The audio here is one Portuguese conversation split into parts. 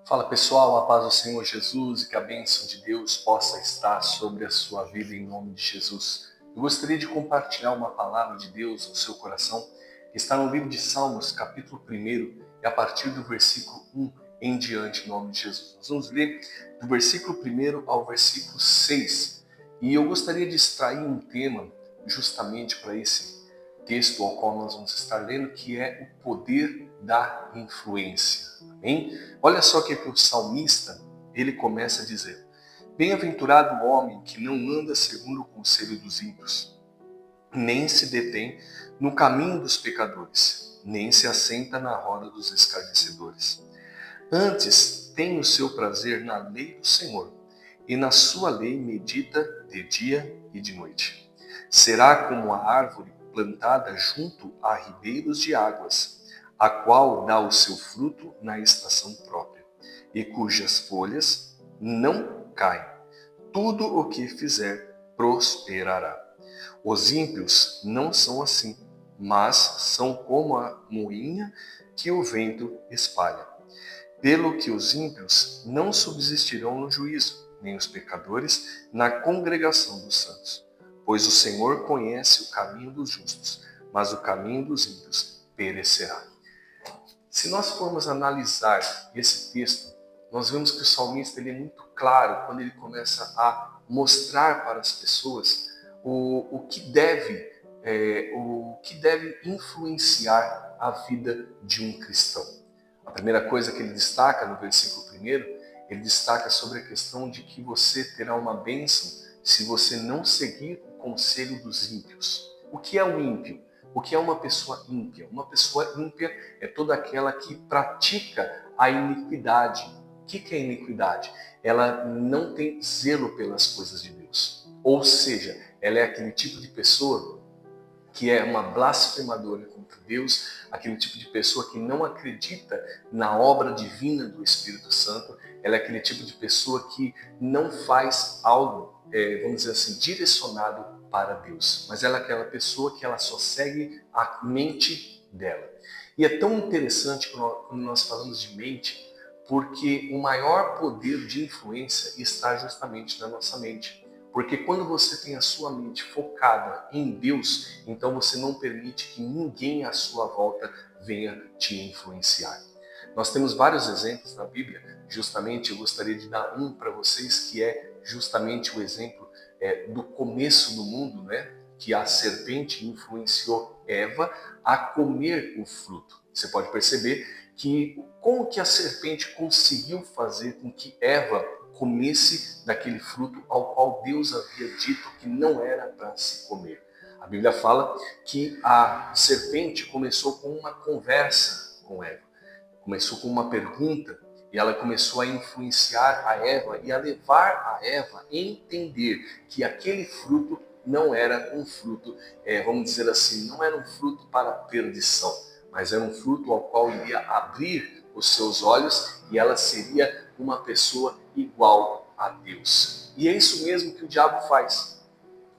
Fala pessoal, a paz do Senhor Jesus e que a bênção de Deus possa estar sobre a sua vida em nome de Jesus. Eu gostaria de compartilhar uma palavra de Deus no seu coração, que está no livro de Salmos, capítulo 1, e a partir do versículo 1 em diante, em nome de Jesus. Nós vamos ler do versículo 1 ao versículo 6. E eu gostaria de extrair um tema justamente para esse texto ao qual nós vamos estar lendo, que é o poder da influência. Amém? Olha só o que o salmista, ele começa a dizer: Bem-aventurado o homem que não anda segundo o conselho dos ímpios, nem se detém no caminho dos pecadores, nem se assenta na roda dos escarnecedores. Antes tem o seu prazer na lei do Senhor, e na sua lei medita de dia e de noite. Será como a árvore plantada junto a ribeiros de águas, a qual dá o seu fruto na estação própria, e cujas folhas não caem. Tudo o que fizer prosperará. Os ímpios não são assim, mas são como a moinha que o vento espalha. Pelo que os ímpios não subsistirão no juízo, nem os pecadores na congregação dos santos. Pois o Senhor conhece o caminho dos justos, mas o caminho dos ímpios perecerá. Se nós formos analisar esse texto, nós vemos que o salmista ele é muito claro quando ele começa a mostrar para as pessoas o que deve influenciar a vida de um cristão. A primeira coisa que ele destaca no versículo 1, ele destaca sobre a questão de que você terá uma bênção se você não seguir o conselho dos ímpios. O que é um ímpio? O que é uma pessoa ímpia? Uma pessoa ímpia é toda aquela que pratica a iniquidade. O que é iniquidade? Ela não tem zelo pelas coisas de Deus. Ou seja, ela é aquele tipo de pessoa que é uma blasfemadora contra Deus, aquele tipo de pessoa que não acredita na obra divina do Espírito Santo, ela é aquele tipo de pessoa que não faz algo, vamos dizer assim, direcionado para Deus, mas ela é aquela pessoa que ela só segue a mente dela. E é tão interessante quando nós falamos de mente, porque o maior poder de influência está justamente na nossa mente. Porque quando você tem a sua mente focada em Deus, então você não permite que ninguém à sua volta venha te influenciar. Nós temos vários exemplos na Bíblia, justamente eu gostaria de dar um para vocês, que é justamente o exemplo do começo do mundo, né? Que a serpente influenciou Eva a comer o fruto. Você pode perceber que como que a serpente conseguiu fazer com que Eva comesse daquele fruto ao qual Deus havia dito que não era para se comer. A Bíblia fala que a serpente começou com uma conversa com Eva, começou com uma pergunta e ela começou a influenciar a Eva e a levar a Eva a entender que aquele fruto não era um fruto, vamos dizer assim, não era um fruto para a perdição, mas era um fruto ao qual iria abrir os seus olhos e ela seria uma pessoa igual a Deus. E é isso mesmo que o diabo faz.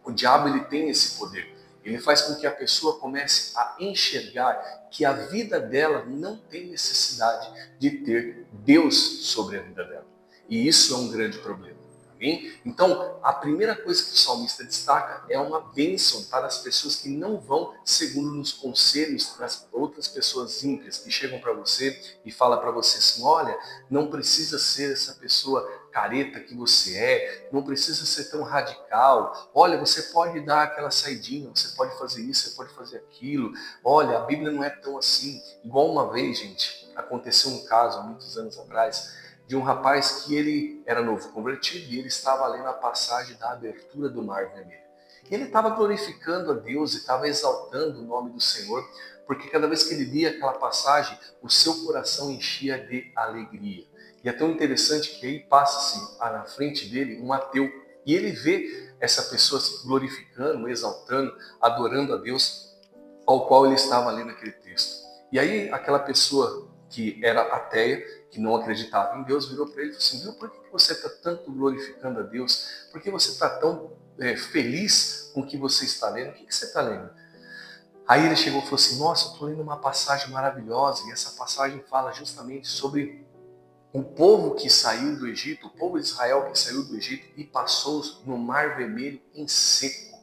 O diabo ele tem esse poder. Ele faz com que a pessoa comece a enxergar que a vida dela não tem necessidade de ter Deus sobre a vida dela. E isso é um grande problema. Amém? Então, a primeira coisa que o salmista destaca é uma bênção para as pessoas que não vão segundo nos conselhos das outras pessoas ímpias que chegam para você e falam para você assim: olha, não precisa ser essa pessoa careta que você é, não precisa ser tão radical. Olha, você pode dar aquela saidinha, você pode fazer isso, você pode fazer aquilo. Olha, a Bíblia não é tão assim. Igual uma vez, gente, aconteceu um caso há muitos anos atrás de um rapaz que ele era novo convertido e ele estava lendo a passagem da abertura do Mar Vermelho. E ele estava glorificando a Deus e estava exaltando o nome do Senhor, porque cada vez que ele lia aquela passagem, o seu coração enchia de alegria. E é tão interessante que aí passa-se na frente dele um ateu e ele vê essa pessoa se glorificando, exaltando, adorando a Deus, ao qual ele estava lendo aquele texto. E aí aquela pessoa que era ateia, que não acreditava em Deus, virou para ele e falou assim: por que você está tanto glorificando a Deus? Por que você está tão feliz com o que você está lendo? O que você está lendo? Aí ele chegou e falou assim: nossa, eu estou lendo uma passagem maravilhosa, e essa passagem fala justamente sobre o povo que saiu do Egito, o povo de Israel que saiu do Egito e passou no Mar Vermelho em seco.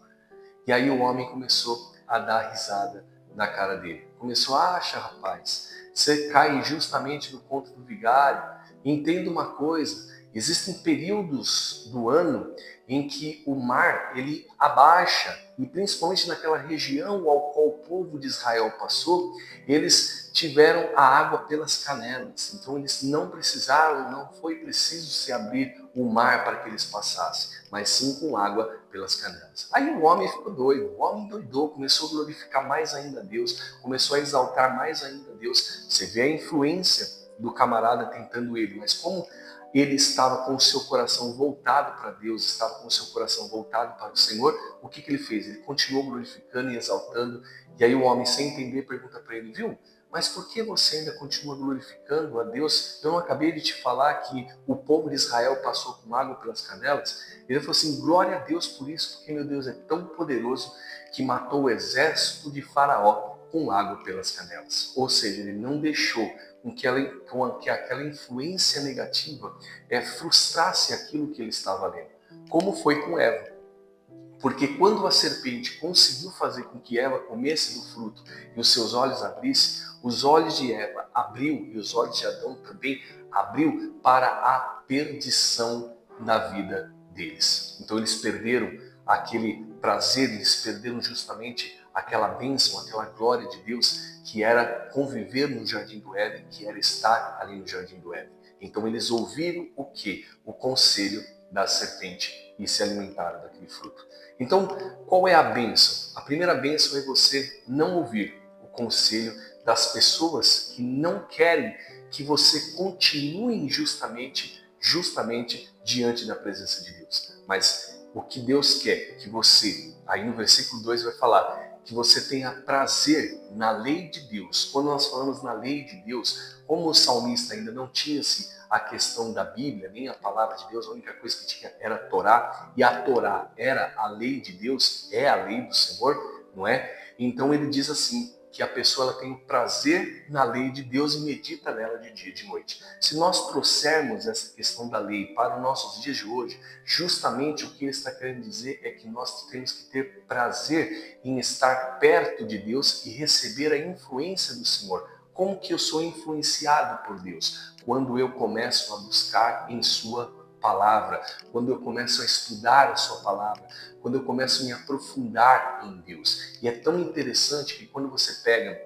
E aí o homem começou a dar risada na cara dele. Começou, acha, rapaz, você cai justamente no conto do vigário. Entenda uma coisa, existem períodos do ano em que o mar ele abaixa, e principalmente naquela região ao qual o povo de Israel passou, eles tiveram a água pelas canelas. Então eles não precisaram, não foi preciso se abrir o mar para que eles passassem, mas sim com água pelas canelas. Aí o homem ficou doido, o homem doidou, começou a glorificar mais ainda a Deus, começou a exaltar mais ainda a Deus. Você vê a influência do camarada tentando ele, mas como ele estava com o seu coração voltado para Deus, estava com o seu coração voltado para o Senhor, o que ele fez? Ele continuou glorificando e exaltando, e aí o homem, sem entender, pergunta para ele, viu? Mas por que você ainda continua glorificando a Deus? Eu não acabei de te falar que o povo de Israel passou com água pelas canelas? Ele falou assim, glória a Deus por isso, porque meu Deus é tão poderoso que matou o exército de Faraó com água pelas canelas. Ou seja, ele não deixou com que aquela influência negativa frustrasse aquilo que ele estava lendo. Como foi com Eva. Porque quando a serpente conseguiu fazer com que Eva comesse do fruto e os seus olhos abrissem, os olhos de Eva abriu e os olhos de Adão também abriu para a perdição na vida deles. Então eles perderam aquele prazer, eles perderam justamente aquela bênção, aquela glória de Deus que era conviver no Jardim do Éden, que era estar ali no Jardim do Éden. Então eles ouviram o quê? O conselho da serpente e se alimentaram daquele fruto. Então, qual é a bênção? A primeira bênção é você não ouvir o conselho das pessoas que não querem que você continue justamente diante da presença de Deus. Mas o que Deus quer que você, aí no versículo 2 vai falar, que você tenha prazer na lei de Deus. Quando nós falamos na lei de Deus, como o salmista ainda não tinha-se a questão da Bíblia, nem a palavra de Deus, a única coisa que tinha era a Torá, e a Torá era a lei de Deus, é a lei do Senhor, não é? Então ele diz assim, que a pessoa ela tem prazer na lei de Deus e medita nela de dia e de noite. Se nós trouxermos essa questão da lei para os nossos dias de hoje, justamente o que ele está querendo dizer é que nós temos que ter prazer em estar perto de Deus e receber a influência do Senhor. Como que eu sou influenciado por Deus? Quando eu começo a buscar em sua palavra, quando eu começo a estudar a sua palavra, quando eu começo a me aprofundar em Deus. E é tão interessante que quando você pega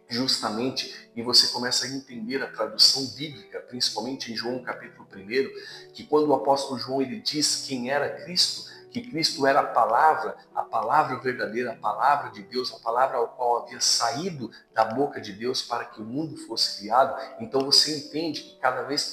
justamente e você começa a entender a tradução bíblica, principalmente em João capítulo 1, que quando o apóstolo João ele diz quem era Cristo, que Cristo era a palavra verdadeira, a palavra de Deus, a palavra ao qual havia saído da boca de Deus para que o mundo fosse criado. Então você entende que cada vez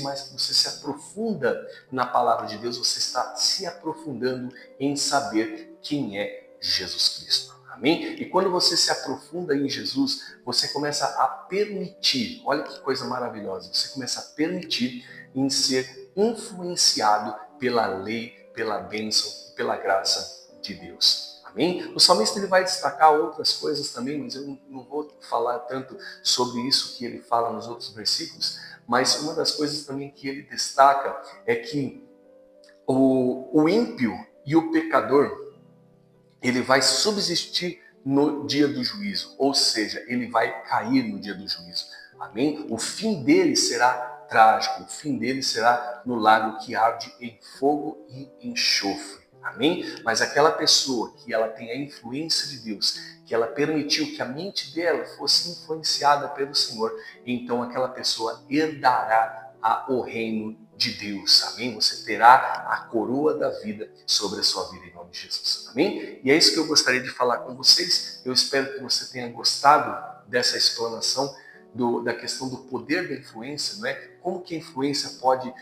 mais que você se aprofunda na palavra de Deus, você está se aprofundando em saber quem é Jesus Cristo. Amém? E quando você se aprofunda em Jesus, você começa a permitir, olha que coisa maravilhosa, você começa a permitir em ser influenciado pela lei, pela bênção, pela graça de Deus. Amém? O salmista ele vai destacar outras coisas também, mas eu não vou falar tanto sobre isso que ele fala nos outros versículos, mas uma das coisas também que ele destaca é que o ímpio e o pecador, ele vai subsistir no dia do juízo, ou seja, ele vai cair no dia do juízo. Amém? O fim dele será trágico, o fim dele será no lago que arde em fogo e enxofre. Amém? Mas aquela pessoa que ela tem a influência de Deus, que ela permitiu que a mente dela fosse influenciada pelo Senhor, então aquela pessoa herdará o reino de Deus, amém? Você terá a coroa da vida sobre a sua vida em nome de Jesus, amém? E é isso que eu gostaria de falar com vocês. Eu espero que você tenha gostado dessa explanação da questão do poder da influência, não é? Como que a influência pode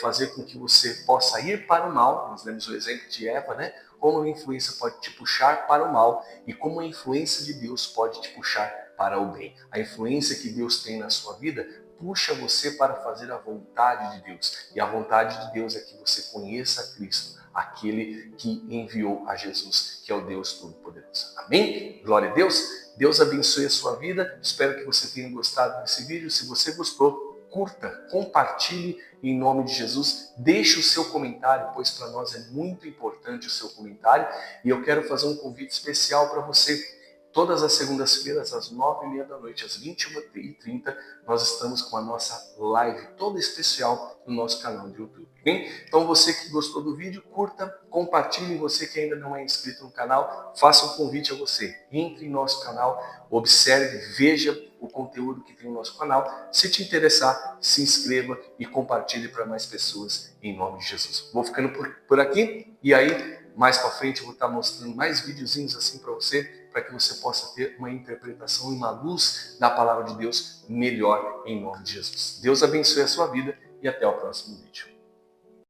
fazer com que você possa ir para o mal. Nós lemos o exemplo de Eva, né? Como a influência pode te puxar para o mal e como a influência de Deus pode te puxar para o bem. A influência que Deus tem na sua vida puxa você para fazer a vontade de Deus. E a vontade de Deus é que você conheça Cristo, aquele que enviou a Jesus, que é o Deus Todo-Poderoso. Amém? Glória a Deus. Deus abençoe a sua vida. Espero que você tenha gostado desse vídeo. Se você gostou, curta, compartilhe em nome de Jesus, deixe o seu comentário, pois para nós é muito importante o seu comentário. E eu quero fazer um convite especial para você. Todas as segundas-feiras, às 9h30 da noite, às 21h30, nós estamos com a nossa live toda especial no nosso canal do YouTube. Bem? Então você que gostou do vídeo, curta, compartilhe. Você que ainda não é inscrito no canal, faça um convite a você. Entre em nosso canal, observe, veja o conteúdo que tem no nosso canal. Se te interessar, se inscreva e compartilhe para mais pessoas em nome de Jesus. Vou ficando por aqui e aí mais para frente eu vou estar mostrando mais videozinhos assim para você, para que você possa ter uma interpretação e uma luz da palavra de Deus melhor em nome de Jesus. Deus abençoe a sua vida e até o próximo vídeo.